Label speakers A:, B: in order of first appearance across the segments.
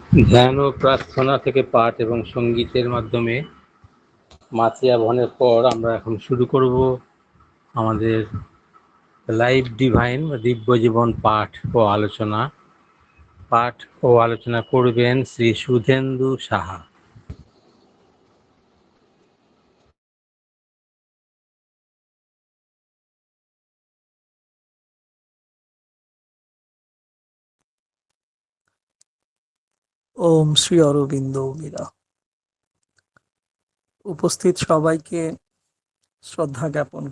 A: ধ্যান ও প্রার্থনা থেকে পাঠ এবং সঙ্গীতের মাধ্যমে মাতিয়া বহনের পর আমরা এখন শুরু করব আমাদের লাইভ ডিভাইন বা দিব্য জীবন পাঠ ও আলোচনা। পাঠ ও আলোচনা করবেন শ্রী সুধেন্দু সাহা।
B: ওম শ্রী অরবিন্দ মীরা। উপস্থিত সবাইকে শ্রদ্ধা জ্ঞাপন।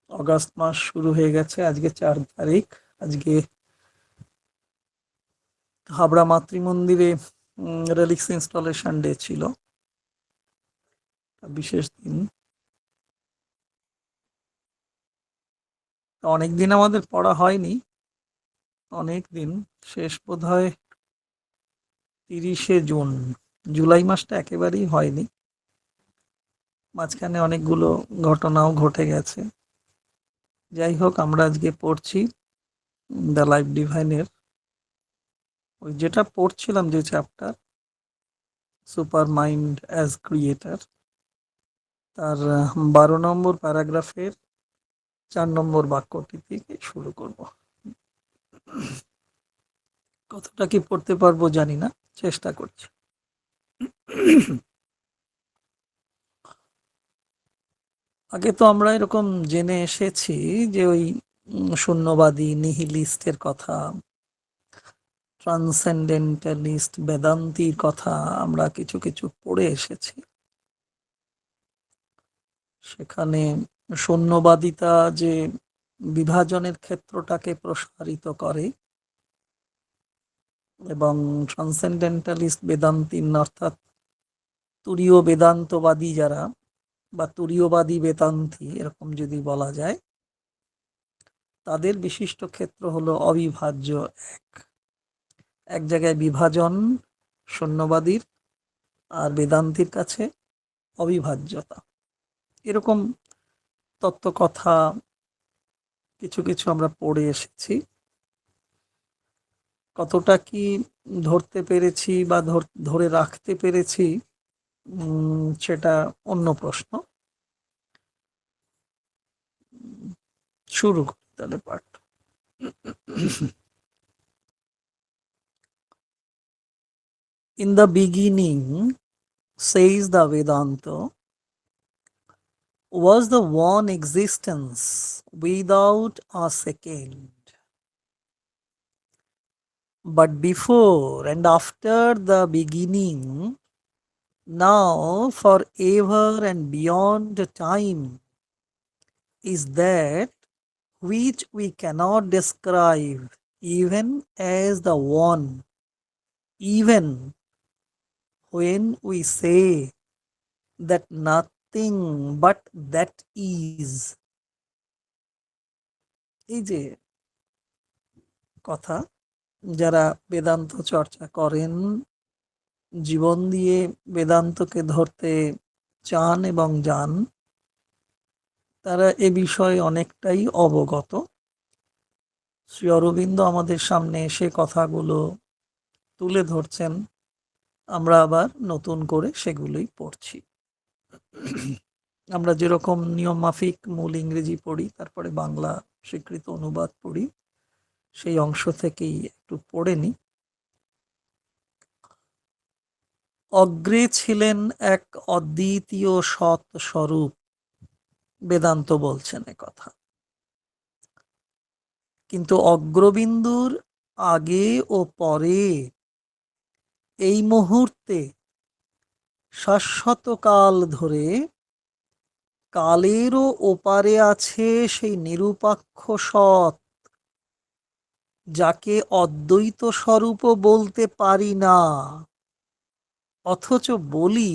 B: অগাস্ট মাস শুরু হয়ে গেছে, আজকে 4 তারিখ। আজকে হাবড়া মাতৃমন্দিরে রেলিক্স ইনস্টলেশন ডে ছিল, বিশেষ দিন। অনেকদিন আমাদের পড়া হয়নি, অনেক দিন। শেষ বোধ হয় 30শে জুন। জুলাই মাসটা একেবারেই হয়নি, মাঝখানে অনেকগুলো ঘটনাও ঘটে গেছে। যাই হোক, আমরা আজকে পড়ছি দ্য লাইফ ডিভাইনের ওই যেটা পড়ছিলাম, যে chapter super mind as creator, তার 12 নম্বর প্যারাগ্রাফের 4 নম্বর বাক্যটি থেকে শুরু করব। কতটা কি পড়তে পারবো জানি না, চেষ্টা করছি। আগে তো আমরা এরকম জেনে এসেছি যে ওই শূন্যবাদী নিহিলিস্টের কথা, ট্রান্সেন্ডেন্টালিস্ট বেদান্তির কথা আমরা কিছু কিছু পড়ে এসেছি। সেখানে শূন্যবাদিতা যে বিভাজনের ক্ষেত্রটাকে প্রসারিত করে, এবং ট্রান্সেন্ডেন্টালিস্ট বেদান্তি অর্থাৎ তুরীয় বেদান্তবাদী যারা, বা তুরীয়বাদী বেদান্তি এরকম যদি বলা যায়, তাদের বিশিষ্ট ক্ষেত্র হলো অবিভাজ্য এক। এক জায়গায় বিভাজন শূন্যবাদীর, আর বেদান্তির কাছে অবিভাজ্যতা। এরকম তত্ত্বকথা কিছু কিছু আমরা পড়ে এসেছি। কতটা কি ধরতে পেরেছি বা ধরে রাখতে পেরেছি সেটা অন্য প্রশ্ন। শুরু করি তাহলে পাঠ। In the beginning, says the Vedanta, was the one existence without a second. But before and after the beginning, now forever and beyond time, is that which we cannot describe even as the one, even when we say that nothing but that is. এই যে কথা, যারা বেদান্ত চর্চা করেন, জীবন দিয়ে বেদান্তকে ধরতে চান এবং যান, তারা এ বিষয়ে অনেকটাই অবগত। শ্রী অরবিন্দ আমাদের সামনে এসে কথাগুলো তুলে ধরছেন, আমরা আবার নতুন করে সেগুলোই পড়ছি। আমরা যেরকম নিয়ম মাফিক মূল ইংরেজি পড়ি, তারপরে বাংলা স্বীকৃত অনুবাদ পড়ি, সেই অংশ থেকেই একটু পড়ে নি। অগ্রে ছিলেন এক অদ্বিতীয় সৎ স্বরূপ, বেদান্ত বলছেন কথা। কিন্তু অগ্রবিন্দুর আগে ও পরে, এই মুহূর্তে, শাশ্বত কাল ধরে, কালেরও ওপারে আছে সেই নিরূপাক্ষ সৎ, যাকে অদ্বৈত স্বরূপও বলতে পারি না, অথচ বলি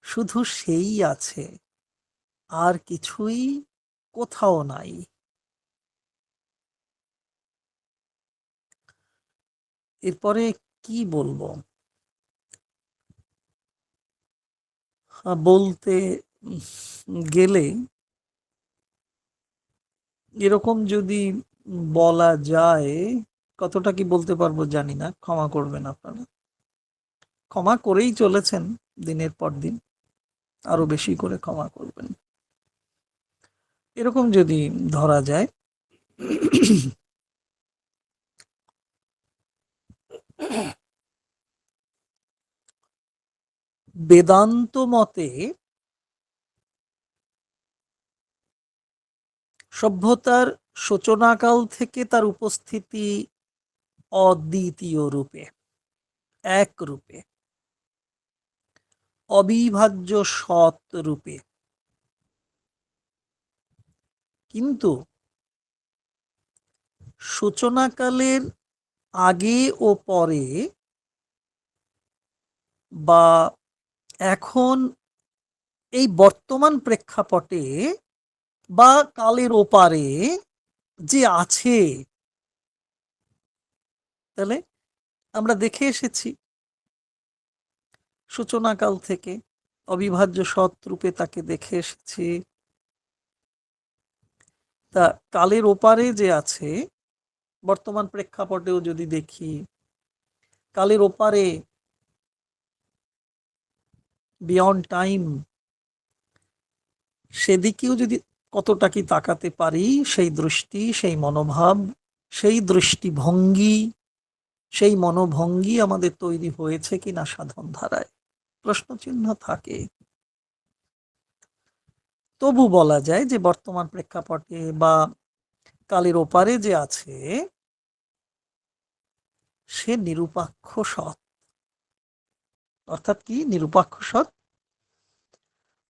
B: শুধু সেই আছে, আর কিছুই কোথাও নাই। এরপরে কি বলবো, বলতে গেলে এরকম যদি বলা যায় কতটা কি বলতে পারবো জানি না, ক্ষমা করবেন আপনারা। ক্ষমা করেই চলেছেন দিনের পর দিন, আরো বেশি করে ক্ষমা করবেন। এরকম যদি ধরা যায়, বেদান্ত মতে সভ্যতার সূচনাকাল থেকে তার উপস্থিতি অদ্বিতীয় রূপে, এক রূপে, অবিভাজ্য সৎ রূপে। কিন্তু সূচনাকালের আগে ও পরে, বা এখন এই বর্তমান প্রেক্ষাপটে, বা কালের ওপারে যে আছে, তাহলে আমরা দেখে এসেছি সূচনাকাল থেকে অবিভাজ্য সৎ রূপে তাকে দেখে এসেছি। তা কালের ওপারে যে আছে, বর্তমান প্রেক্ষাপটেও যদি দেখি, কালের ওপারে, বিয়ন্ড টাইম, সেদিকেও যদি কতটা কি তাকাতে পারি, সেই দৃষ্টি, সেই মনোভাব, সেই দৃষ্টিভঙ্গি, সেই মনোভঙ্গি আমাদের তৈরি হয়েছে কিনা সাধন ধারায়, প্রশ্নচিহ্ন থাকে। তবু বলা যায় যে বর্তমান প্রেক্ষাপটে বা কালের ওপারে যে আছে, সে নিরুপাক্ষ সৎ। অর্থাৎ কি নিরুপাক্ষ সৎ?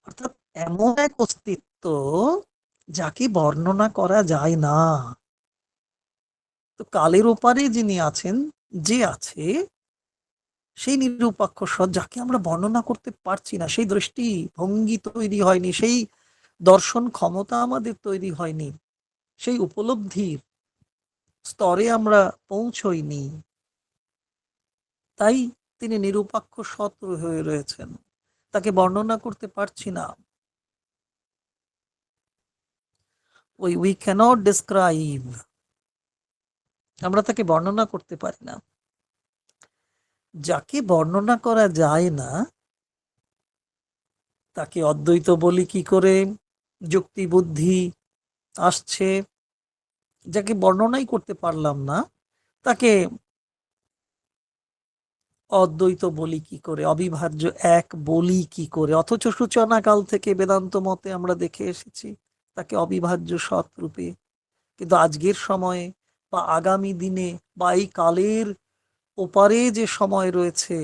B: অর্থাৎ এমন এক অস্তিত্ব যাকে বর্ণনা করা যায় না। তো কালের ওপারে যিনি আছেন, যে আছে, সেই নিরুপাক্ষ সৎ যাকে আমরা বর্ণনা করতে পারছি না, সেই দৃষ্টি ভঙ্গি তৈরি হয়নি, সেই দর্শন ক্ষমতা আমাদের তৈরি হয়নি, সেই উপলব্ধির স্তরে আমরা পৌঁছইনি, তাই তিনি নিরুপাক্ষ সৎ হয়ে রয়েছেন, তাকে বর্ণনা করতে পারছি না। উই ক্যানট ডিসক্রাইব, আমরা তাকে বর্ণনা করতে পারি না। যাকে বর্ণনা করা যায় না তাকে অদ্বৈত বলি কি করে? যুক্তি বুদ্ধি আসছে। যাকে বর্ণনাই করতে পারলাম না তাকে অদ্বৈত বলি কি করে, অবিভাজ্য এক বলি কি করে? অথচ সূচনা কাল থেকে বেদান্ত মতে আমরা দেখে এসেছি তাকে অবিভাজ্য সৎ রূপে। কিন্তু আজকের সময়ে বা আগামী দিনে বা এই কালের ওপারে যে সময় রয়েছে,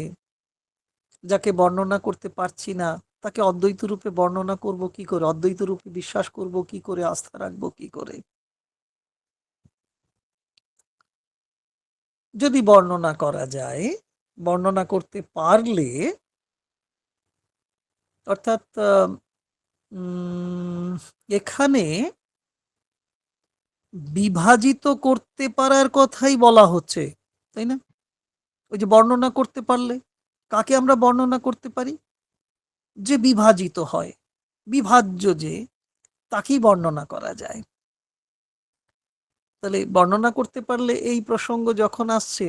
B: যাকে বর্ণনা করতে পারছি না, তাকে অদ্বৈত রূপে বর্ণনা করব কি করে? অদ্বৈত রূপে বিশ্বাস করব কি করে? আস্থা রাখবো কি করে? যদি বর্ণনা করা যায়, বর্ণনা করতে পারলে, অর্থাৎ এখানে বিভাজিত করতে পারার কথাই বলা হচ্ছে, তাই না? ওই যে বর্ণনা করতে পারলে, কাকে আমরা বর্ণনা করতে পারি? যে বিভাজিত হয়, বিভাজ্য যে, তাকেই বর্ণনা করা যায়। তাহলে বর্ণনা করতে পারলে এই প্রসঙ্গ যখন আসছে,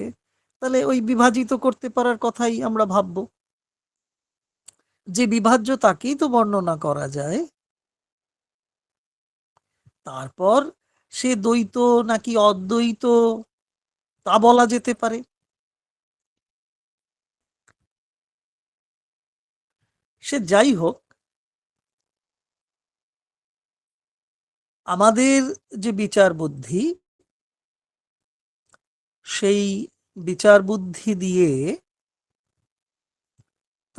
B: তাহলে ওই বিভাজিত করতে পারার কথাই আমরা ভাববো। যে বিভাজ্য তাকেই তো বর্ণনা করা যায়। তারপর সে দ্বৈত নাকি অদ্বৈত তা বলা যেতে পারে। সে যাই হোক, আমাদের যে বিচার বুদ্ধি, সেই বিচার বুদ্ধি দিয়ে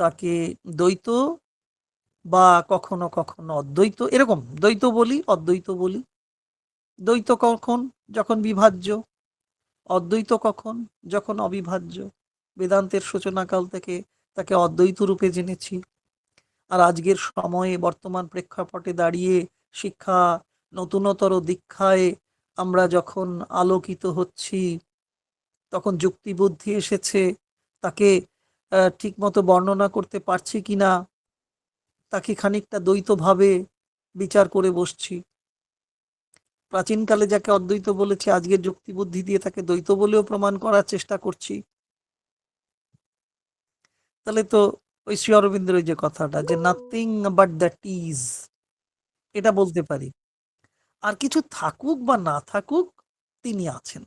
B: তাকে দ্বৈত বা কখনো কখনো অদ্বৈত, এরকম দ্বৈত বলি, অদ্বৈত বলি। দ্বৈত কখন? যখন বিভাজ্য। অদ্বৈত কখন? যখন অবিভাজ্য। বেদান্তের সূচনাকাল থেকে তাকে অদ্বৈত রূপে জেনেছি। আর আজকের সময়ে বর্তমান প্রেক্ষাপটে দাঁড়িয়ে শিক্ষা, নতুনতর দীক্ষায় আমরা যখন আলোকিত হচ্ছি, তখন যুক্তিবুদ্ধি এসেছে, তাকে ঠিক মতো বর্ণনা করতে পারছি কিনা, তাকে খানিকটা দ্বৈতভাবে বিচার করে বসছি। প্রাচীনকালে যাকে অদ্বৈত বলেছে, আজকের যুক্তি বুদ্ধি দিয়ে তাকে দ্বৈত বলেও প্রমাণ করার চেষ্টা করছি। তাহলে তো ওই শ্রী অরবিন্দের ওই যে কথাটা, যে নাথিং বাট দ্যাট ইজ, এটা বলতে পারি। আর কিছু থাকুক বা না থাকুক, তিনি আছেন।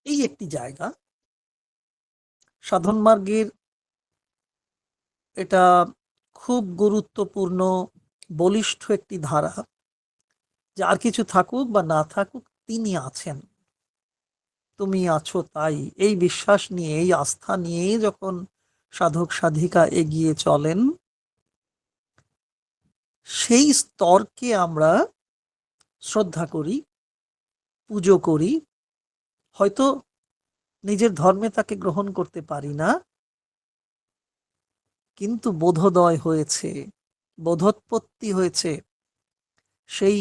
B: এই একটি জায়গা সাধন মার্গের, এটা খুব গুরুত্বপূর্ণ বলিষ্ঠ একটি ধারা, যে আর কিছু থাকুক বা না থাকুক, তিনি আছেন, তুমি আছো তাই। এই বিশ্বাস নিয়ে, এই আস্থা নিয়ে যখন সাধক সাধিকা এগিয়ে চলেন, সেই স্তরকে আমরা শ্রদ্ধা করি, পুজো করি। হয়তো নিজের ধর্মে তাকে গ্রহণ করতে পারি না, কিন্তু বোধোদয় হয়েছে, বোধোৎপত্তি হয়েছে, সেই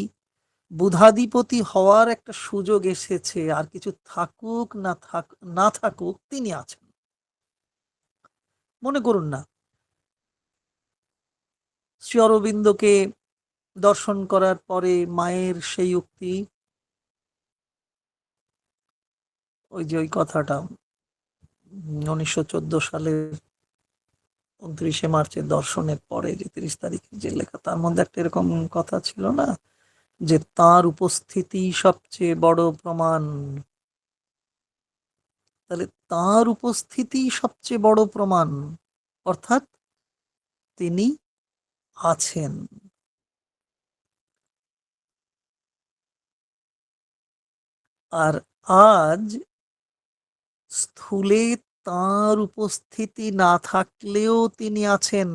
B: বুধাধিপতি হওয়ার একটা সুযোগ এসেছে। আর কিছু থাকুক না থাকুক, তিনি আছেন। মনে করুন না, শ্রী অরবিন্দকে দর্শন করার পরে মায়ের সেই উক্তি, ওই যে ওই কথাটা 1914 সালের 29শে মার্চের দর্শনের পরে যে 30 তারিখে যে লেখা, তার মধ্যে একটা এরকম কথা ছিল না, যে তার উপস্থিতি সবচেয়ে বড় প্রমাণ। তাহলে তার উপস্থিতি সবচেয়ে বড় প্রমাণ, অর্থাৎ তিনি আছেন। আর আজ স্থূলে তার উপস্থিতি না থাকলেও তিনি আছেন।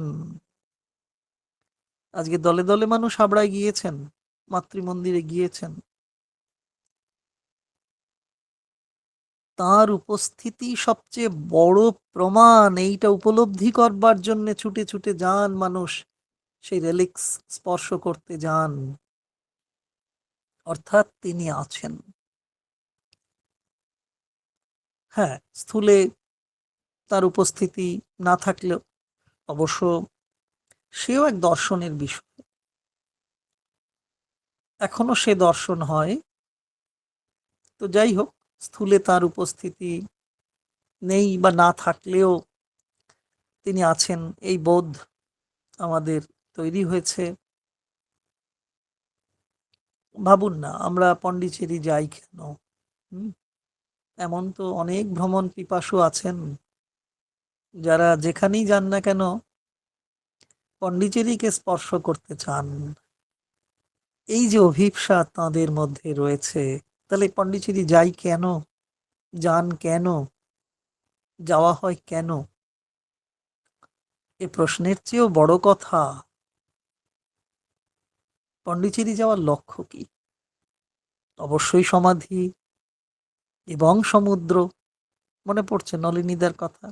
B: আজকে দলে দলে মানুষ হাবড়ায় গিয়েছেন, মাতৃমন্দিরে গিয়েছেন, তার উপস্থিতি সবচেয়ে বড় প্রমাণ। এইটা উপলব্ধি করবার জন্য ছুটে ছুটে যান মানুষ, সেই রেলিক্স স্পর্শ করতে যান, অর্থাৎ তিনি আছেন। হ্যাঁ, স্থূলে তার উপস্থিতি না থাকলেও অবশ্য সেও এক দর্শনের বিষয়, এখনো সে দর্শন হয়। তো যাই হোক, স্থূলে তার উপস্থিতি নেই বা না থাকলেও তিনি আছেন, এই বোধ আমাদের তৈরি হয়েছে। ভাবুন না, আমরা পন্ডিচেরি যাই কেন? এমন তো অনেক ভ্রমণ পিপাসু আছেন, যারা যেখানেই যান না কেন পন্ডিচেরিকে স্পর্শ করতে চান। এই যে অভিপ্সা তাঁদের মধ্যে রয়েছে, তাহলে পন্ডিচেরি যাই কেন, যান কেন, যাওয়া হয় কেন? এ প্রশ্নের চেয়েও বড় কথা, পন্ডিচেরি যাওয়ার লক্ষ্য কি? অবশ্যই সমাধি এবং সমুদ্র। মনে পড়ছে নলিনীদার কথা,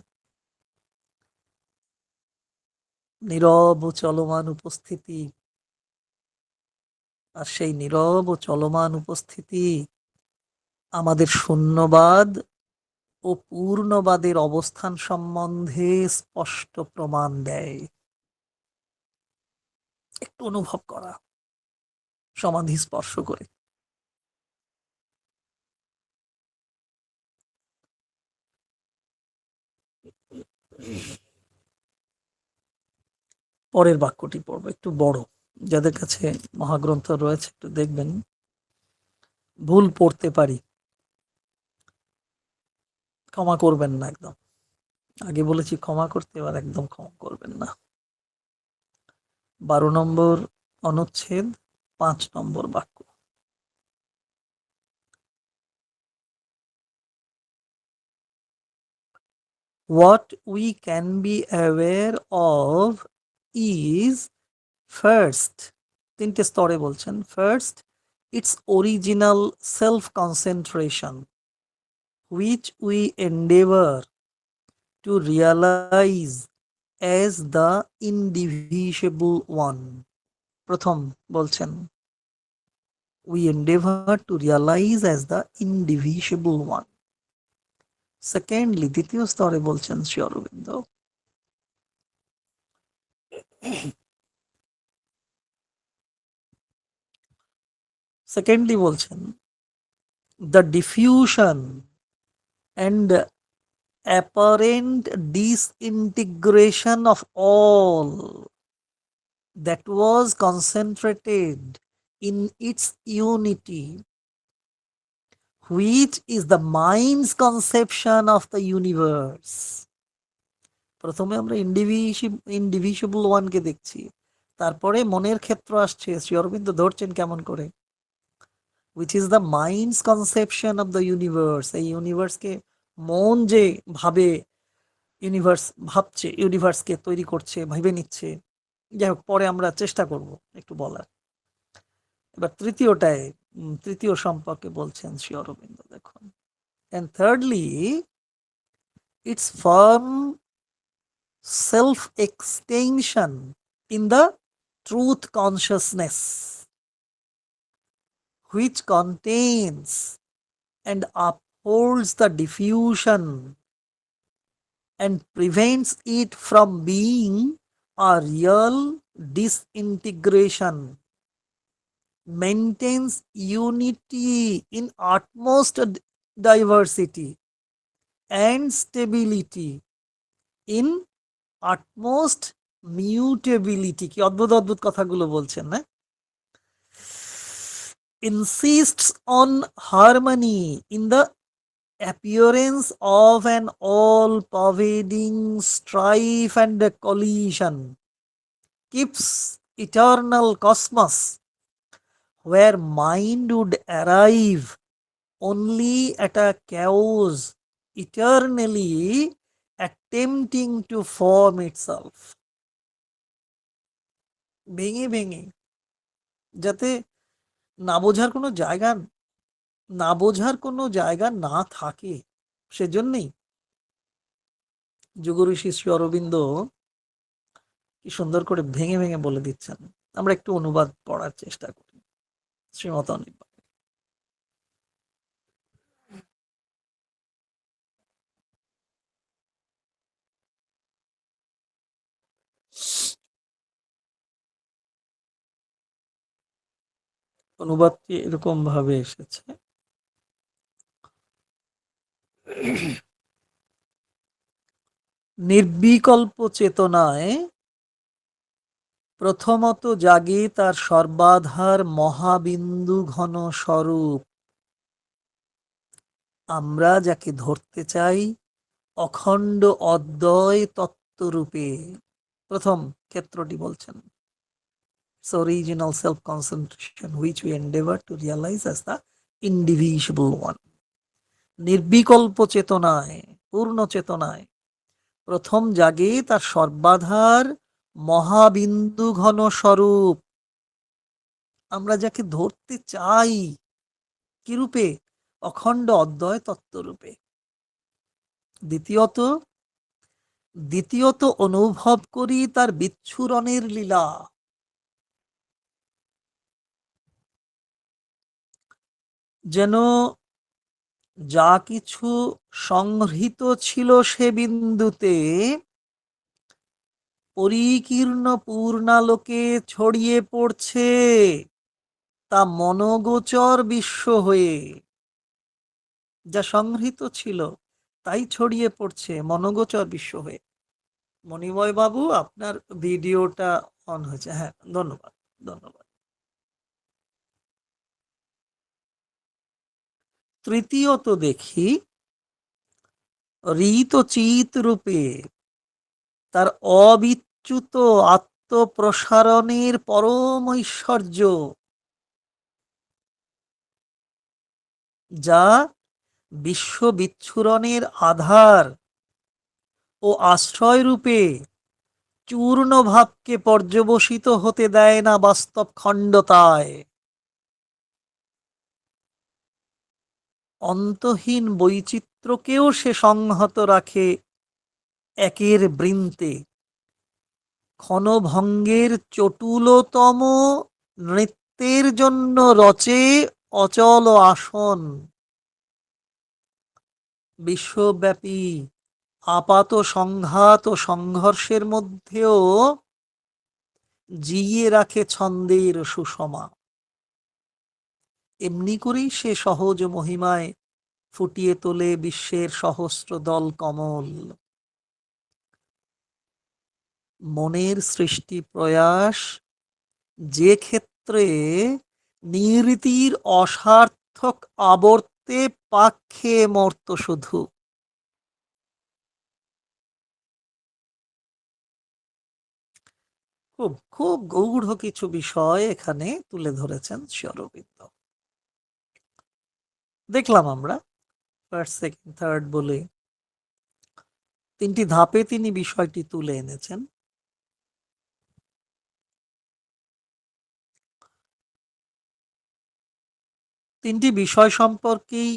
B: নীরব ও চলমান উপস্থিতি। আর সেই নীরব ও চলমান উপস্থিতি আমাদের শূন্যবাদ ও পূর্ণবাদের অবস্থান সম্বন্ধে স্পষ্ট প্রমাণ দেয়। একটু অনুভব করা, সমাধি স্পর্শ করে। পরের বাক্যটি পড়ব, একটু বড়। যাদের কাছে মহাগ্রন্থ রয়েছে একটু দেখবেন, ভুল পড়তে পারি, ক্ষমা করবেন না একদম। আগে বলেছি ক্ষমা করতে, এবার একদম ক্ষমা করবেন না। 12 নম্বর অনুচ্ছেদ 5 নম্বর বাক্য। What we can be aware of is first, তিনটে স্তরে বলছেন। First, its original self-concentration, which we endeavor to realize as the indivisible one. প্রথম বলছেন, we endeavor to realize as the indivisible one. Secondly, দ্বিতীয় স্তরে বলছেন শ্রী অরবিন্দ, সেকেন্ডলি বলছেন, the diffusion and apparent disintegration of all that was concentrated in its unity, which is the mind's conception of the universe. প্রথমে আমরা ইনডিভিজিবল ওয়ানকে দেখছি, তারপরে মনের ক্ষেত্র আসছে। শ্রী অরবিন্দ ধরছেন কেমন করে, which is the mind's conception of the universe। এই ইউনিভার্সকে মন যে ভাবে, ইউনিভার্স ভাবছে, ইউনিভার্সকে তৈরি করছে, ভেবে নিচ্ছে। যাই হোক, পরে আমরা চেষ্টা করব একটু বলার। এবার তৃতীয় সম্পর্কে বলছেন শ্রী অরবিন্দ, দেখুন। And thirdly, its firm self-extension in the truth consciousness, which contains and upholds the diffusion and prevents it from being a real disintegration, maintains unity in utmost diversity and stability in utmost mutability। কি অদ্ভুত অদ্ভুত কথাগুলো বলছেন না। insists on harmony in the appearance of an all-pervading strife and collision, keeps eternal cosmos where mind would arrive only at a chaos eternally attempting to form itself। ভেঙে ভেঙে, যাতে না বোঝার কোনো জায়গা না থাকে, সেজন্যই যোগ ঋষি শ্রী অরবিন্দ কি সুন্দর করে ভেঙে ভেঙে বলে দিচ্ছেন। আমরা একটু অনুবাদ পড়ার চেষ্টা করি শ্রীমত অনির্বাণ। অনুবাদটি এরকম ভাবে এসেছে, নির্বিকল্প চেতনায় প্রথমত জাগে তার সর্বাধার মহাবিন্দু ঘন স্বরূপ। আমরা যাকে ধরতে চাই অখণ্ড অদ্বয় তত্ত্বরূপে। প্রথম ক্ষেত্রটি বলছেন, original self concentration which we endeavor to realize as the indivisible one। নির্বিকল্প চেতনায়, পূর্ণ চেতনায় প্রথম জাগে তার সর্বাধার মহাবিন্দু ঘন স্বরূপ। আমরা যাকে ধরতে চাই কি রূপে? অখণ্ড অদ্বয় তত্ত্বরূপে। দ্বিতীয়ত অনুভব করি তার বিচ্ছুরণের লীলা। যেন যা কিছু সংহৃত ছিল সে বিন্দুতে পরিকীর্ণ পূর্ণালোকে ছড়িয়ে পড়ছে, তা মনোগোচর বিশ্ব হয়ে। যা সংহৃত ছিল তাই ছড়িয়ে পড়ছে মনোগোচর বিশ্ব হয়ে। মণিময় বাবু, আপনার ভিডিওটা অন হয়েছে। হ্যাঁ, ধন্যবাদ ধন্যবাদ। তৃতীয়ত দেখি ঋতচিত রূপে তার অবিচ্যুত আত্মপ্রসারণের পরম ঐশ্বর্য, যা বিশ্ব বিচ্ছুরণের আধার ও আশ্রয় রূপে চূর্ণ ভাবকে পর্যবসিত হতে দেয় না বাস্তব খণ্ডতায়। অন্তহীন বৈচিত্র্যকেও সে সংহত রাখে একের বৃন্তে। ক্ষণভঙ্গের চটুলতম নৃত্যের জন্য রচে অচল আসন। বিশ্বব্যাপী আপাত সংঘাত ও সংঘর্ষের মধ্যেও জিইয়ে রাখে ছন্দের সুষমা। এমনি করেই সে সহজ মহিমায় ফুটিয়ে তোলে বিশ্বের সহস্র দল কমল। মনের সৃষ্টি প্রয়াস যে ক্ষেত্রে নিয়তির অসার্থক আবর্তে পাক্ষে মর্ত শুধু। খুব খুব গূঢ় কিছু বিষয় এখানে তুলে ধরেছেন শ্রী অরবিন্দ। দেখলাম আমরা ফার্স্ট সেকেন্ড থার্ড বলে তিনটি ধাপে তিনি বিষয়টি তুলে এনেছেন। তিনটি বিষয় সম্পর্কেই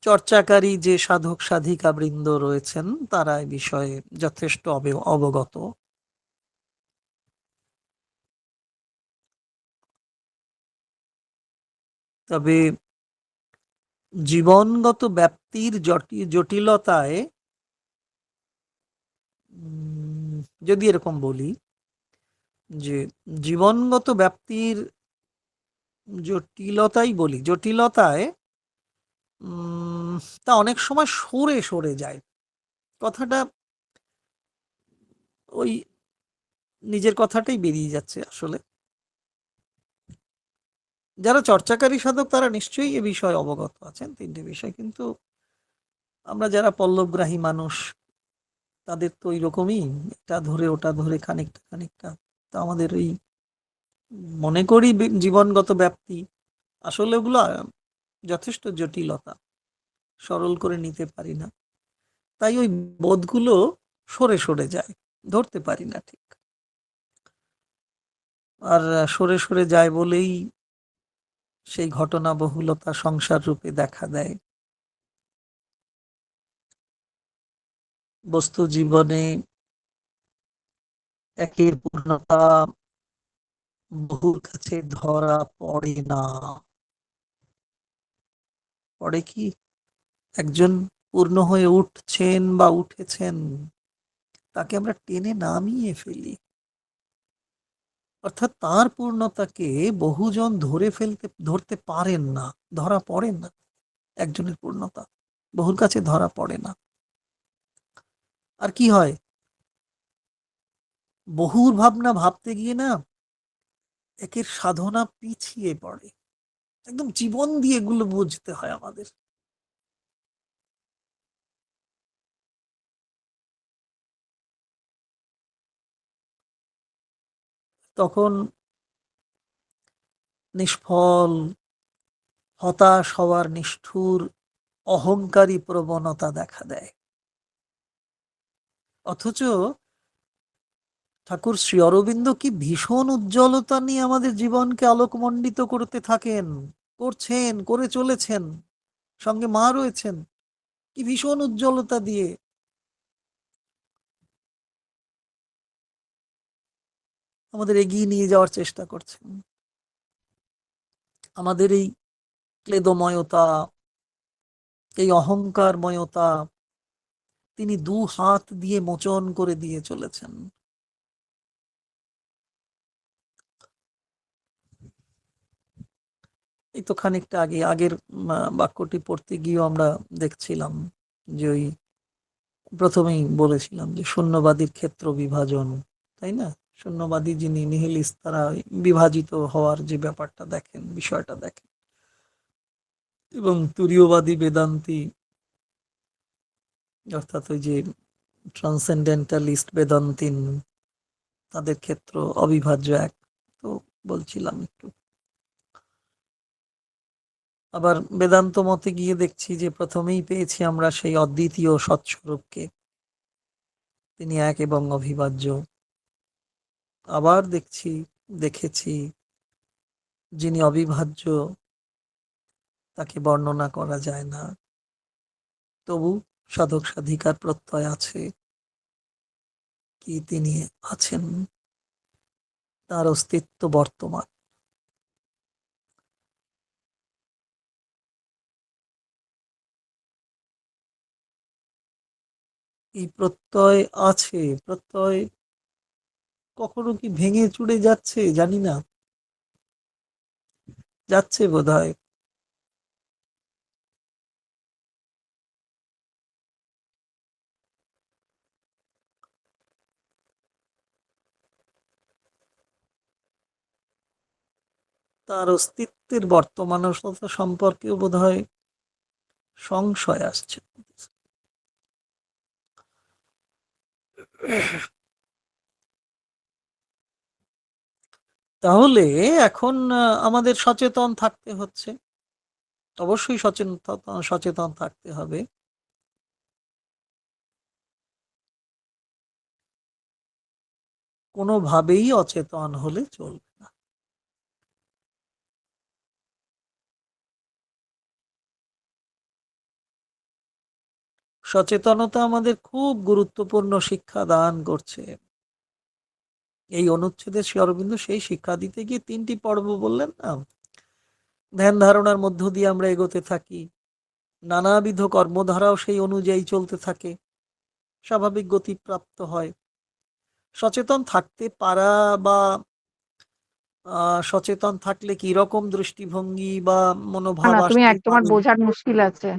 B: চর্চাকারী যে সাধক সাধিকা বৃন্দ রয়েছেন তারা এই বিষয়ে যথেষ্ট অবগত। তবে জীবনগত ব্যাপ্তির জটিলতায় যদি এরকম বলি যে জীবনগত ব্যাপ্তির জটিলতায় তা অনেক সময় সরে সরে যায়। কথাটা ওই নিজের কথাটাই বেরিয়ে যাচ্ছে। আসলে যারা চর্চাকারী সাধক তারা নিশ্চয়ই এ বিষয়ে অবগত আছেন তিনটে বিষয়, কিন্তু আমরা যারা পল্লবগ্রাহী মানুষ তাদের তো ওই রকমই এটা ধরে ওটা ধরে খানিকটা খানিকটা। তো আমাদের এই মনে করি জীবনগত ব্যাপ্তি, আসলে ওগুলো যথেষ্ট জটিলতা, সরল করে নিতে পারি না। তাই ওই বোধগুলো সরে সরে যায়, ধরতে পারি না ঠিক। আর সরে সরে যায় বলেই সেই ঘটনা বহুলতা সংসার রূপে দেখা দেয়। বস্তু জীবনে একের পূর্ণতা বহুর কাছে ধরা পড়ে না। পড়ে কি? একজন পূর্ণ হয়ে উঠছেন বা উঠেছেন, তাকে আমরা টেনে নামিয়ে ফেলি। অর্থাৎ তার পূর্ণতাকে বহুজন ধরতে পারেন না, ধরা পড়েন না। একজনের পূর্ণতা বহুর কাছে ধরা পড়ে না। আর কি হয়, বহুর ভাবনা ভাবতে গিয়ে না একের সাধনা পিছিয়ে পড়ে। একদম জীবন দিয়ে এগুলো বুঝতে হয় আমাদের। তখন নিষ্ফল, হতাশ হওয়ার নিষ্ঠুর অহংকারী প্রবণতা দেখা দেয়। অথচ ঠাকুর শ্রী অরবিন্দ কি ভীষণ উজ্জ্বলতা নিয়ে আমাদের জীবনকে আলোকমণ্ডিত করতে থাকেন, করছেন, করে চলেছেন। সঙ্গে মা রয়েছেন, কি ভীষণ উজ্জ্বলতা দিয়ে আমাদের এগিয়ে নিয়ে যাওয়ার চেষ্টা করছেন। আমাদের এই ক্লেদময়তা, এই অহংকারময়তা তিনি দু হাত দিয়ে মোচন করে দিয়ে চলেছেন। এই তো খানিকটা আগে আগের বাক্যটি পড়তে গিয়েও আমরা দেখছিলাম যে ওই প্রথমেই বলেছিলাম যে শূন্যবাদীর ক্ষেত্র বিভাজন, তাই না? শূন্যবাদী যিনি নিহিলিস্ট, তারা বিভাজিত হওয়ার যে ব্যাপারটা দেখেন, বিষয়টা দেখেন। এবং তুরীয়বাদী বেদান্তি, অর্থাৎ ওই যে ট্রান্সেন্ডেন্টালিস্ট বেদান্তিন, তাদের ক্ষেত্র অবিভাজ্য এক। তো বলছিলাম একটু। আবার বেদান্ত মতে গিয়ে দেখছি যে প্রথমেই পেয়েছি আমরা সেই অদ্বিতীয় সৎস্বরূপকে, তিনি এক এবং অবিভাজ্য। আবার দেখেছি যিনি অবিভাজ্য, তাকে বর্ণনা করা যায় না, তবু সাধক সাধিকার প্রত্যয় আছে কি তিনি আছেন, তার অস্তিত্ব বর্তমান। এই প্রত্যয় আছে, প্রত্যয় কখনো কি ভেঙে চুরে যাচ্ছে জানি না। যাচ্ছে বোধহয়। তার অস্তিত্বের বর্তমানতা সম্পর্কেও বোধহয় সংশয় আসছে। তাহলে এখন আমাদের সচেতন থাকতে হচ্ছে, অবশ্যই সচেতন থাকতে হবে। কোনোভাবেই অচেতন হলে চলবে না। সচেতনতা আমাদের খুব গুরুত্বপূর্ণ শিক্ষা দান করছে। এই অনুচ্ছেদে শ্রী অরবিন্দ সেই শিক্ষা দিতে গিয়ে 3টি পর্ব বললেন না। ধ্যান ধারণার মধ্য দিয়ে আমরা এগোতে থাকি, নানাবিধ কর্মধারাও সেই অনুযায়ী চলতে থাকে, স্বাভাবিক গতি প্রাপ্ত হয়। সচেতন থাকতে পারা বা সচেতন থাকলে কি রকম দৃষ্টিভঙ্গি বা
C: না
B: মনোভাব
C: না, তুমি
B: আসতেই
C: তোমার
B: পারে।
C: বোঝার মুশকিল আছে।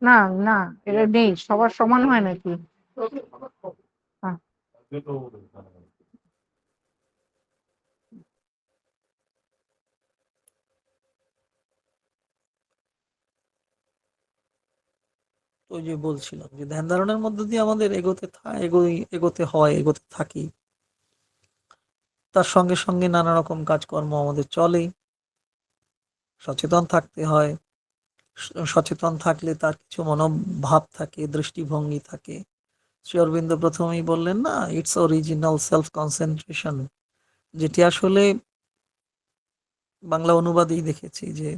C: না না, এটা নেই, সবার সমান হয় নাকি? হ্যাঁ,
B: ওই যে বলছিলাম যে ধ্যান ধারণার মধ্য দিয়ে আমাদের এগোতে হয়, এগোতে থাকি। তার সঙ্গে সঙ্গে নানা রকম কাজকর্ম আমাদের চলে। সচেতন থাকতে হয়। সচেতন থাকলে তার কিছু মনোভাব থাকে, দৃষ্টিভঙ্গি থাকে। শ্রী অরবিন্দ প্রথমেই বললেন না, ইটস অরিজিনাল সেলফ কনসেন্ট্রেশন, যেটি আসলে বাংলা অনুবাদেই দেখেছি যে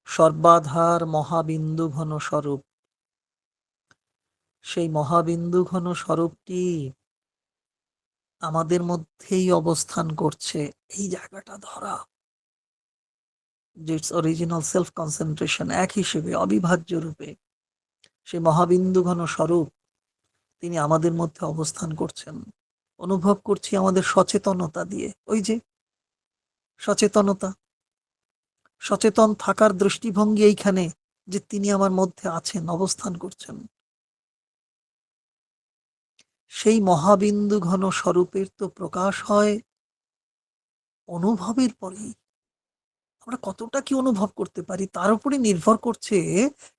B: সর্বাধার মহাবিন্দু ঘন স্বরূপ। সেই মহাবিন্দু ঘন স্বরূপটি আমাদের মধ্যেই অবস্থান করছে। এই জায়গাটা ধরা, যে ইটস অরিজিনাল সেলফ কনসেন্ট্রেশন, এক হিসেবে অবিভাজ্য রূপে সেই মহাবিন্দু ঘন স্বরূপ তিনি আমাদের মধ্যে অবস্থান করছেন। অনুভব করছি আমাদের সচেতনতা দিয়ে। ওই যে সচেতনতা, সচেতন থাকার দৃষ্টিভঙ্গি এইখানে, যে তিনি আমার মধ্যে আছেন, অবস্থান করছেন। সেই মহাবিন্দু ঘন স্বরূপের তো প্রকাশ হয় অনুভবের পরেই। আমরা কতটা কি অনুভব করতে পারি তার উপরে নির্ভর করছে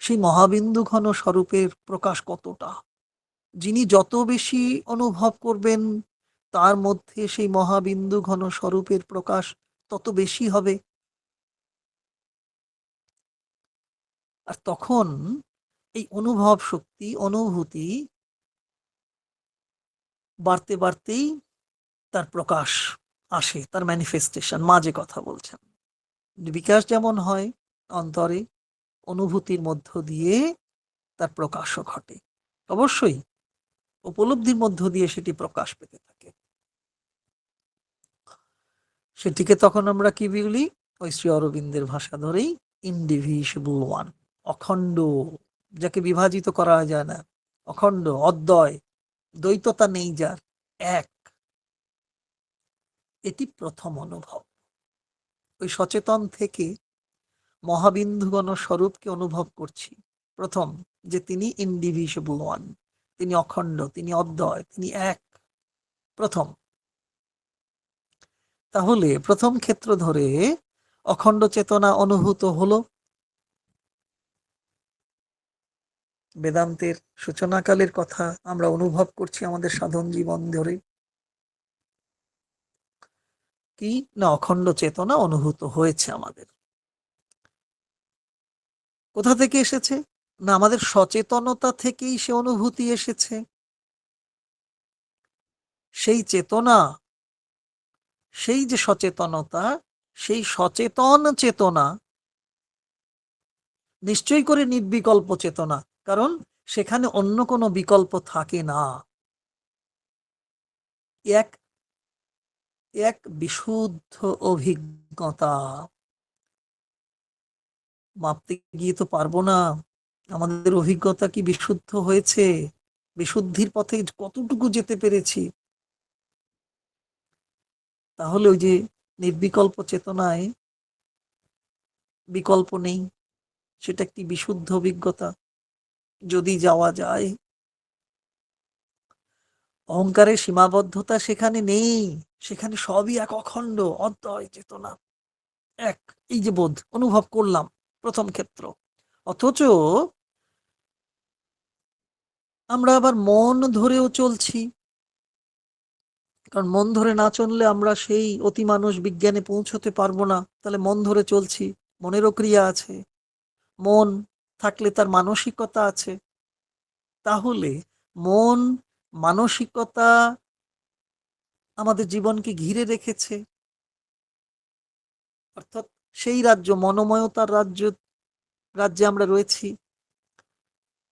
B: সেই মহাবিন্দু ঘন স্বরূপের প্রকাশ কতটা। যিনি যত বেশি অনুভব করবেন, তার মধ্যে সেই মহাবিন্দু ঘন স্বরূপের প্রকাশ তত বেশি হবে। আর তখন এই অনুভব শক্তি, অনুভূতি বাড়তে বাড়তেই তার প্রকাশ আসে, তার ম্যানিফেস্টেশন। মাঝে কথা বলছেন, বিকাশ যেমন হয় অন্তরে, অনুভূতির মধ্য দিয়ে তার প্রকাশও ঘটে। অবশ্যই উপলব্ধির মধ্য দিয়ে সেটি প্রকাশ পেতে থাকে। সেটিকে তখন আমরা কি বলি? ওই শ্রী অরবিন্দের ভাষা ধরেই ইনডিভিজিবল ওয়ান, অখণ্ড, যাকে বিভাজিত করা যায় না, অখণ্ড, অদ্বয়, দ্বৈততা নেই যার, এক। এটি প্রথম অনুভব। ওই সচেতন থেকে মহাবিন্দুগণ স্বরূপকে অনুভব করছি। প্রথম, যে তিনি ইনডিভিজিবল ওয়ান, তিনি অখণ্ড, তিনি অদ্বয়, তিনি এক, প্রথম। তাহলে প্রথম ক্ষেত্র ধরে অখণ্ড চেতনা অনুভূত হলো। বেদান্তের সূচনাকালের কথা আমরা অনুভব করছি আমাদের সাধন জীবন ধরে। কি না, অখণ্ড চেতনা অনুভূত হয়েছে আমাদের। কোথা থেকে এসেছে? না, আমাদের সচেতনতা থেকেই সে অনুভূতি এসেছে। সেই চেতনা, সেই যে সচেতনতা, সেই সচেতন চেতনা নিশ্চয়ই করে নির্বিকল্প চেতনা, কারণ সেখানে অন্য কোনো বিকল্প থাকে না। এক এক বিশুদ্ধ অভিজ্ঞতা। মাপতে গিয়ে তো পারবো না আমাদের অভিজ্ঞতা কি বিশুদ্ধ হয়েছে, বিশুদ্ধির পথে কতটুকু যেতে পেরেছি। তাহলে ওই যে নির্বিকল্প চেতনায় বিকল্প নেই, সেটা একটি বিশুদ্ধ অভিজ্ঞতা যদি যাওয়া যায়। অহংকারের সীমাবদ্ধতা সেখানে নেই, সেখানে সবই এক অখণ্ড অদ্বয় চেতনা, এক, এই যে বোধ অনুভব করলাম প্রথম ক্ষেত্র। অথচ আমরা আবার মন ধরেও চলছি, কারণ মন ধরে না চললে আমরা সেই অতিমানুষ বিজ্ঞানে পৌঁছতে পারবো না। তাহলে মন ধরে চলছি, মনেরও ক্রিয়া আছে, মন থাকলে তার মানসিকতা আছে। তাহলে মন, মানসিকতা আমাদের জীবনকে ঘিরে রেখেছে, অর্থাৎ সেই রাজ্য, মনোময়তার রাজ্যে আমরা রয়েছি।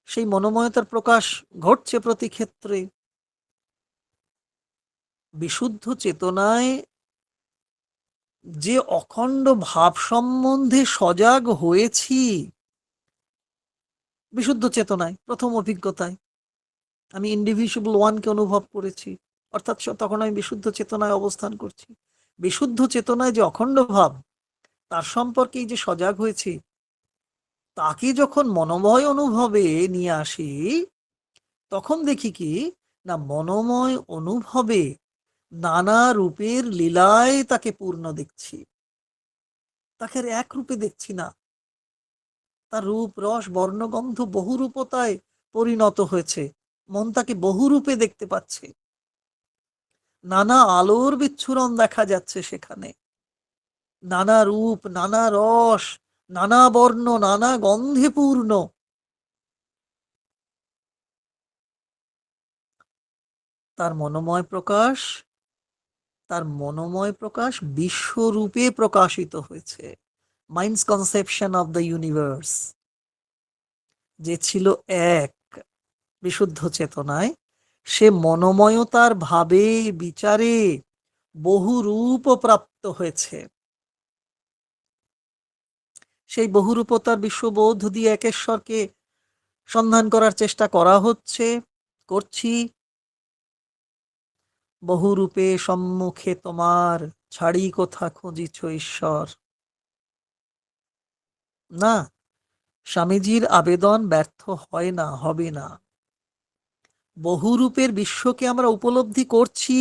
B: সেই মনোময়তার প্রকাশ ঘটছে প্রতি ক্ষেত্রে। বিশুদ্ধ চেতনায় যে অখণ্ড ভাব সম্বন্ধে সজাগ হয়েছি, বিশুদ্ধ চেতনায় প্রথম অভিজ্ঞতায় আমি ইন্ডিভিজুয়াল ওয়ানকে অনুভব করেছি, অর্থাৎ তখন আমি বিশুদ্ধ চেতনায় অবস্থান করছি। বিশুদ্ধ চেতনায় যে অখণ্ড ভাব, তার সম্পর্কেই যে সজাগ হয়েছি, তাকে যখন মনোময় অনুভবে নিয়ে আসি, তখন দেখি কি না, মনোময় অনুভবে নানা রূপের লীলায় তাকে পূর্ণ দেখছি। তাকে আর এক রূপে দেখছি না, তার রূপ রস বর্ণগন্ধ বহুরূপতায় পরিণত হয়েছে। মন তাকে বহুরূপে দেখতে পাচ্ছে, নানা আলোর বিচ্ছুরণ দেখা যাচ্ছে সেখানে, নানা রূপ, নানা রস, নানা বর্ণ, নানা গন্ধে পূর্ণ। তার মনোময় প্রকাশ, তার মনোময় প্রকাশ বিশ্বরূপে প্রকাশিত হয়েছে। Minds conception of the universe যে ছিল এক বিশুদ্ধ চেতনায়, সে মনোময়তার ভাবে বিচারে বহু রূপ প্রাপ্ত হয়েছে। সেই বহুরূপতার বিশ্ববোধ দিয়ে একেশ্বরকে সন্ধান করার চেষ্টা করা হচ্ছে, করছি। বহুরূপে সম্মুখে তোমার, ছাড়ি কোথা খুঁজিছ ঈশ্বর। না, স্বামীজির আবেদন ব্যর্থ হয় না, হবে না। বহুরূপের বিশ্বকে আমরা উপলব্ধি করছি।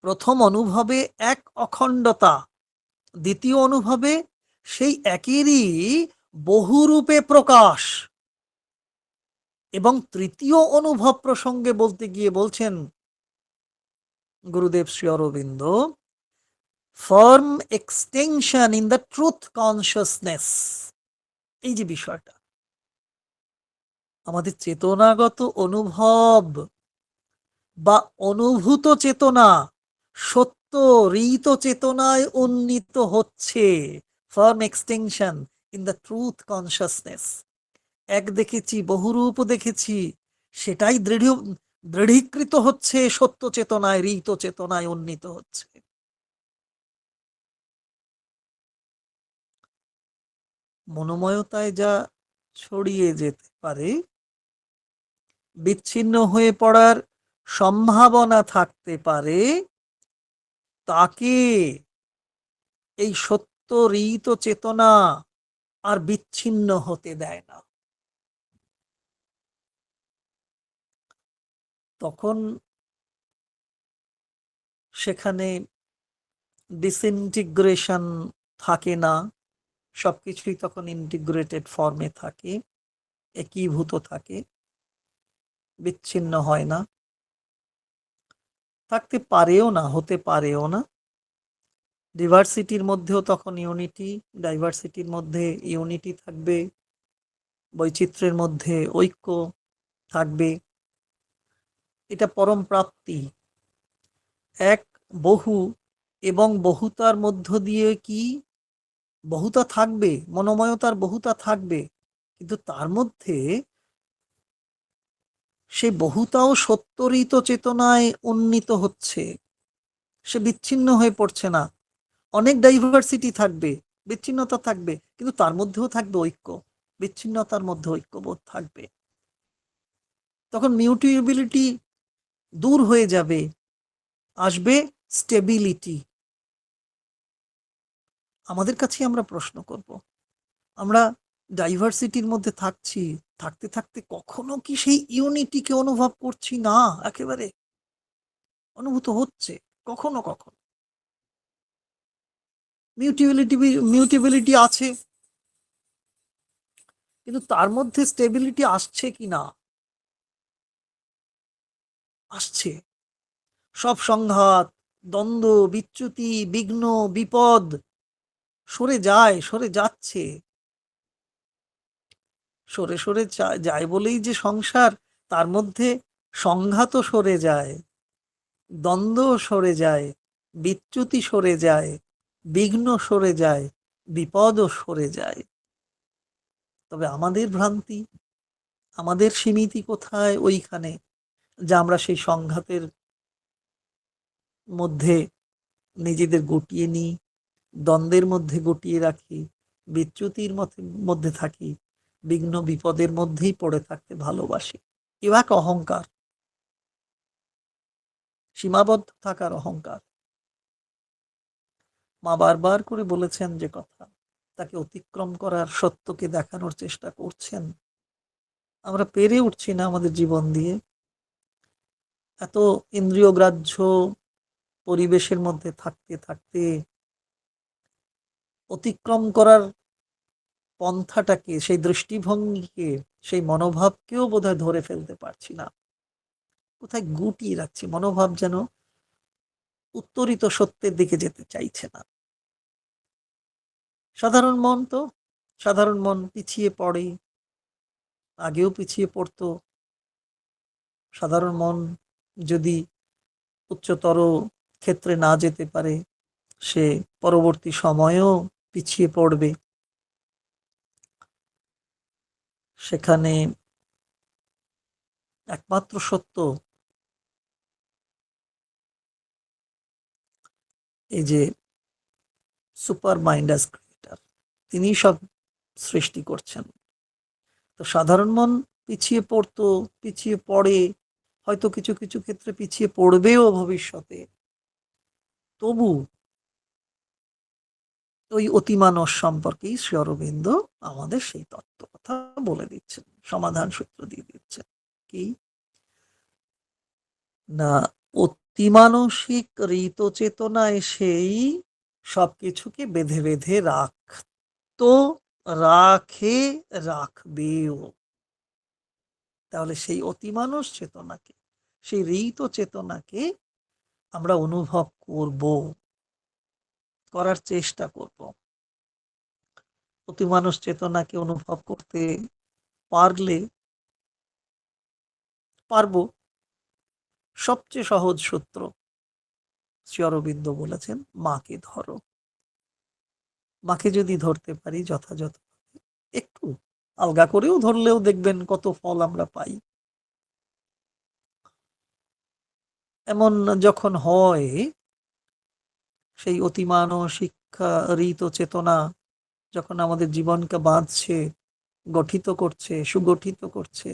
B: প্রথম অনুভবে এক অখণ্ডতা, দ্বিতীয় অনুভবে সেই একেরই বহুরূপে প্রকাশ, এবং তৃতীয় অনুভব প্রসঙ্গে বলতে গিয়ে বলছেন Gurudev Sri Aurobindo, firm extension in the truth consciousness. এই যে বিষয়টা, আমাদের চেতনাগত অনুভব বা অনুভূত চেতনা সত্য ঋত চেতনায় উন্নীত হচ্ছে। Farm extension in the truth consciousness. এক দেখেছি, বহুরূপ দেখেছি, সেটাই দৃঢ়ীকৃত হচ্ছে সত্য চেতনায়, ঋত চেতনায় উন্নীত হচ্ছে। মনোময়তায় যা ছড়িয়ে যেতে পারে, বিচ্ছিন্ন হয়ে পড়ার সম্ভাবনা থাকতে পারে, তাকে এই সত্য ঋত চেতনা আর বিচ্ছিন্ন হতে দেয় না। তখন সেখানে ডিসইন্টিগ্রেশন থাকে না, সবকিছুই তখন ইন্টিগ্রেটেড ফর্মে থাকে, একীভূত থাকে, বিচ্ছিন্ন হয় না, থাকতে পারেও না, হতে পারেও না। ডিভার্সিটির মধ্যেও তখন ইউনিটি, ডাইভার্সিটির মধ্যে ইউনিটি থাকবে, বৈচিত্র্যের মধ্যে ঐক্য থাকবে। এটা পরম প্রাপ্তি। এক বহু এবং বহুতার মধ্য দিয়ে কি বহুতা থাকবে, মনোময়তার বহুতা থাকবে, কিন্তু তার মধ্যে সেই বহুতাও সত্যরিত চেতনায় উন্নীত হচ্ছে, সে বিচ্ছিন্ন হয়ে পড়ছে না। অনেক ডাইভার্সিটি থাকবে, বিচ্ছিন্নতা থাকবে, কিন্তু তার মধ্যেও থাকবে ঐক্য, বিচ্ছিন্নতার মধ্যে ঐক্যবোধ থাকবে। তখন মিউটিবিলিটি দূর হয়ে যাবে, আসবে স্টেবিলিটি। আমাদের কাছেই আমরা প্রশ্ন করব। আমরা ডাইভার্সিটির মধ্যে থাকছি, থাকতে থাকতে কখনো কি সেই ইউনিটিকে অনুভব করছি না? একেবারে অনুভূত হচ্ছে কখনো কখনো। মিউটিবিলিটি মিউটিবিলিটি আছে, কিন্তু তার মধ্যে স্টেবিলিটি আসছে কি না? আসছে। সব সংঘাত, দ্বন্দ্ব, বিচ্যুতি, বিঘ্ন, বিপদ সরে যায়, সরে যাচ্ছে। সরে সরে যায় বলেই যে সংসার, তার মধ্যে সংঘাতও সরে যায়, দ্বন্দ্ব সরে যায়, বিচ্যুতি সরে যায়, বিঘ্ন সরে যায়, বিপদও সরে যায়। তবে আমাদের ভ্রান্তি, আমাদের সীমিতি কোথায়? ওইখানে, যা আমরা সেই সংঘাতের মধ্যে নিজেদের গুটিয়ে নিই, দ্বন্দ্বের মধ্যে গুটিয়ে রাখি, বিচ্যুতির মধ্যে থাকি, বিঘ্ন বিপদের মধ্যেই পড়ে থাকতে ভালোবাসি। কেউ এক অহংকার, সীমাবদ্ধ থাকার অহংকার। মা বারবার করে বলেছেন যে কথা, তাকে অতিক্রম করার, সত্যকে দেখানোর চেষ্টা করছেন। আমরা পেরে উঠছি না আমাদের জীবন দিয়ে। এত ইন্দ্রিয়গ্রাহ্য পরিবেশের মধ্যে থাকতে থাকতে অতিক্রম করার পন্থাটাকে, সেই দৃষ্টিভঙ্গিকে, সেই মনোভাবকেও বোধহয় ধরে ফেলতে পারছি না। কোথায় গুটিয়ে রাখছি মনোভাব, যেন উত্তরিত সত্যের দিকে যেতে চাইছে না। সাধারণ মন তো, সাধারণ মন পিছিয়ে পড়ে, আগেও পিছিয়ে পড়তো। সাধারণ মন যদি উচ্চতর ক্ষেত্রে না যেতে পারে, সে পরবর্তী সময়েও পিছিয়ে পড়বে। সেখানে একমাত্র সত্য এই যে সুপার মাইন্ড অ্যাজ ক্রিয়েটার, তিনি সব সৃষ্টি করছেন। তো সাধারণ মন পিছিয়ে পড়তো, পিছিয়ে পড়ে, হয়তো কিছু কিছু ক্ষেত্রে পিছিয়ে পড়বেও ভবিষ্যতে। তবু ওই অতিমানস সম্পর্কেই শ্রী অরবিন্দ আমাদের সেই তত্ত্ব কথা বলে দিচ্ছেন, সমাধান সূত্র দিয়ে দিচ্ছেন। কি না, অতিমানসিক ঋত চেতনায় সেই সবকিছুকে বেঁধে বেঁধে রাখতো, রাখে, রাখবেও। তাহলে সেই অতিমানস চেতনাকে, সেই ঋত চেতনাকে আমরা অনুভব করব, করার চেষ্টা করব। অতিমানস চেতনাকে অনুভব করতে পারলে, পারবো। সবচেয়ে সহজ সূত্র শ্রী অরবিন্দ বলেছেন, মাকে ধরো। মাকে যদি ধরতে পারি যথাযথ, একটু আলগা করেও ধরলেও দেখবেন কত ফল আমরা পাই। এমন যখন হয়, সেই অতিমানসিক ঋত চেতনা যখন আমাদের জীবনকে বাঁধছে, গঠিত করছে, সুগঠিত করছে,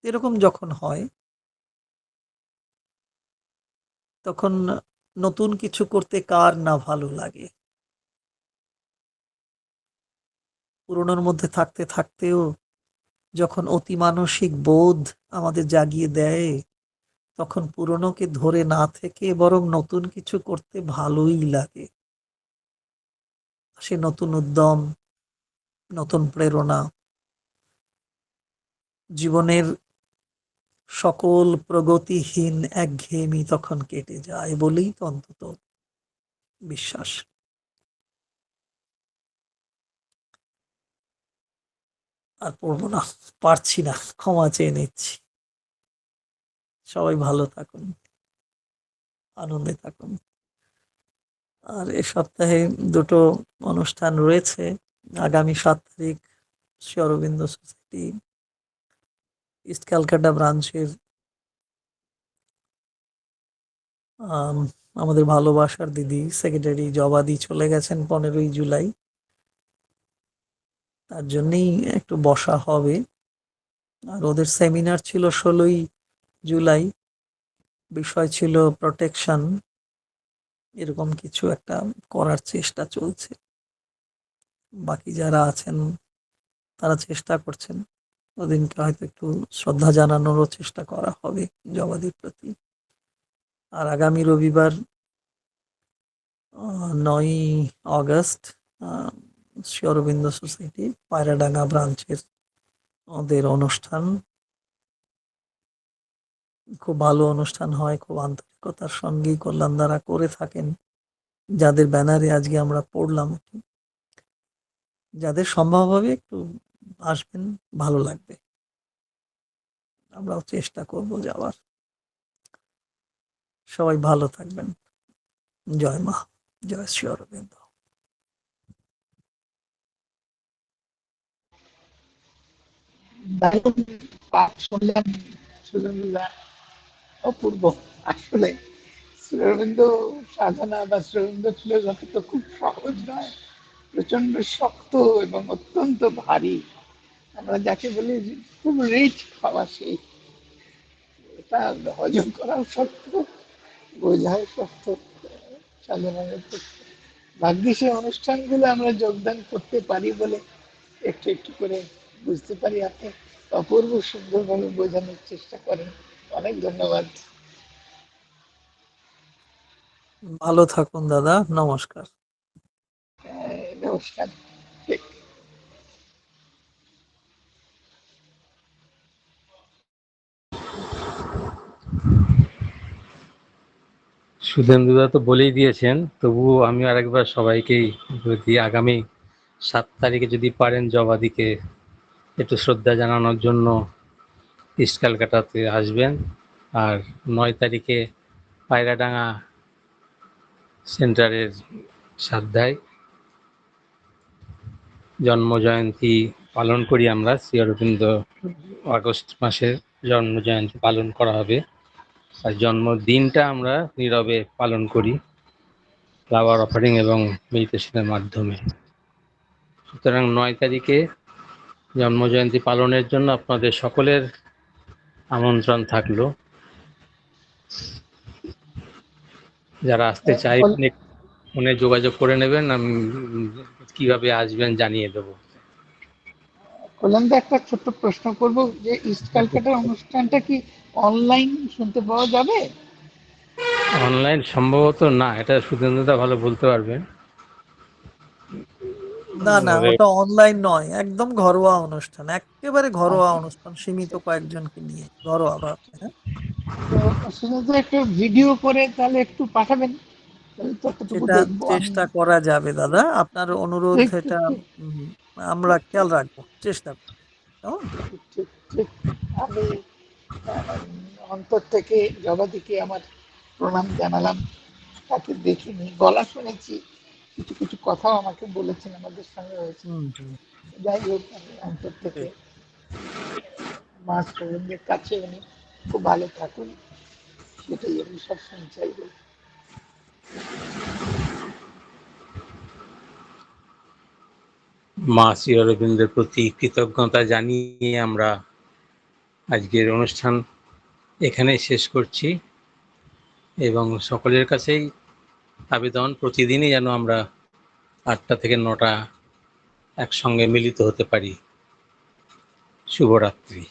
B: এরকম যখন হয়, তখন নতুন কিছু করতে কার না ভালো লাগে? পুরনোর মধ্যে থাকতে থাকতেও যখন অতিমানসিক বোধ আমাদের জাগিয়ে দেয়, তখন পুরনোকে ধরে না থেকে বরং নতুন কিছু করতে ভালোই লাগে। সে নতুন উদ্যম, নতুন প্রেরণা, জীবনের সকল প্রগতিহীন একঘেয়েমি তখন কেটে যায় বলেই তো অন্তত বিশ্বাস। আর পড়বো না, পারছি না, ক্ষমা চেয়ে নিচ্ছি। সবাই ভালো থাকুন, আনন্দে থাকুন। আর এ সপ্তাহে দুটো অনুষ্ঠান রয়েছে। আগামী 7 তারিখ শ্রী অরবিন্দ সোসাইটি ইস্ট ক্যালকাটা ব্রাঞ্চের আমাদের ভালোবাসার দিদি সেক্রেটারি জবাদি চলে গেছেন 15ই জুলাই। তার জন্যই একটু বসা হবে। আর ওদের সেমিনার ছিল 16ই জুলাই, বিষয় ছিল প্রোটেকশন, এরকম কিছু একটা করার চেষ্টা চলছে। বাকি যারা আছেন তারা চেষ্টা করছেন, ওদিনকে হয়তো একটু শ্রদ্ধা জানানোরও চেষ্টা করা হবে জবাদির প্রতি। আর আগামী রবিবার 9ই অগস্ট শ্রী অরবিন্দ সোসাইটি পায়রাডাঙ্গা ব্রাঞ্চের ওদের অনুষ্ঠান, খুব ভালো অনুষ্ঠান হয়, খুব আন্তরিকতার সঙ্গেই কল্যাণ দ্বারা করে থাকেন, যাদের ব্যানারে আজকে আমরা পড়লাম। যাদের সম্ভব হবে একটু আসবেন, ভালো লাগবে। আমরাও চেষ্টা করব যাওয়ার। সবাই ভালো থাকবেন। জয় মা, জয় শ্রী অরবিন্দ।
D: দারুণ পাঠ শুনলেন সুরেন্দ্রদা, অপূর্ব। আসলে শ্রীঅরবিন্দ সাধনা বা শ্রীঅরবিন্দ ফিলোসফি তো খুব সহজ নয়, প্রচন্ড শক্ত এবং অত্যন্ত ভারী। আমরা যাকে বলি যে খুব রিচ খাওয়া, সেই এটা হজম করাও শক্ত, বোঝাও শক্ত সাধনার পক্ষে। ভাগ্যে সেই অনুষ্ঠানগুলো আমরা যোগদান করতে পারি বলে একটু একটু করে বুঝতে পারি। আপনি অপূর্ব সুন্দরভাবে বোঝানোর চেষ্টা করেন, অনেক ধন্যবাদ।
B: ভালো থাকুন দাদা, নমস্কার।
D: নমস্কার। ঠিক।
A: সুধেন্দুদা তো বলেই দিয়েছেন, তবুও আমি আরেকবার সবাইকেই যদি আগামী 7 তারিখে যদি পারেন জবাদিকে একটু শ্রদ্ধা জানানোর জন্য ইস্ট ক্যালকাটাতে আসবেন। আর 9 তারিখে পায়রাডাঙ্গা সেন্টারের সাধ্যায় জন্মজয়ন্তী পালন করি আমরা, শ্রী অরবিন্দ আগস্ট মাসে জন্মজয়ন্তী পালন করা হবে। আর জন্মদিনটা আমরা নীরবে পালন করি ফ্লাওয়ার অফারিং এবং মেডিটেশনের মাধ্যমে। সুতরাং 9 তারিখে জন্মজয়ন্তী পালনের জন্য আপনাদের সকলের আমন্ত্রণ থাকলো। যারা আসতে চাই ফোনে যোগাযোগ করে নেবেন, আমি কিভাবে আসবেন জানিয়ে দেবো।
D: কল্যাণদা, একটা ছোট্ট প্রশ্ন করব, যে ইস্ট ক্যালকাটার অনুষ্ঠানটা কি অনলাইন শুনতে পাওয়া যাবে?
A: অনলাইন সম্ভবত না, এটা সুধীন্দ্রদা ভালো বলতে পারবেন।
B: না না, ওটা অনলাইন নয়, একদম ঘরোয়া অনুষ্ঠান, একেবারে ঘরোয়া অনুষ্ঠান, সীমিত কয়েকজনকে নিয়ে ঘরোয়া ভাবে। হ্যাঁ,
D: তো শুধু একটা ভিডিও করে তাহলে একটু পাঠাবেন, তাহলে ততটুকু
B: সেটা
D: দেখবো আমি।
B: চেষ্টা করা যাবে দাদা, আপনার অনুরোধ
D: ঠিক ঠিক
B: এটা
D: ঠিক
B: আমরা খেয়াল রাখবো, চেষ্টা করবো। কেমন?
D: ঠিক ঠিক ঠিক। আমি অন্তর থেকে জবাদিকে আমার প্রণাম জানালাম। তাকে দেখিনি, গলা শুনেছি, কিছু কিছু কথাও আমাকে বলেছেন, আমাদের সঙ্গে হয়েছে।
B: হুম হুম,
D: যাই হোক, আমি অন্তর থেকে
B: ঠিক।
D: মা গোবিন্দের কাছে উনি খুব ভালো থাকুন, সেটাই আমি সবসময় চাইব।
A: মা শ্রী অরবিন্দের প্রতি কৃতজ্ঞতা জানিয়ে আমরা আজকের অনুষ্ঠান এখানেই শেষ করছি, এবং সকলের কাছেই আবেদন প্রতিদিনই যেন আমরা 8টা থেকে 9টা একসঙ্গে মিলিত হতে পারি। শুভরাত্রি।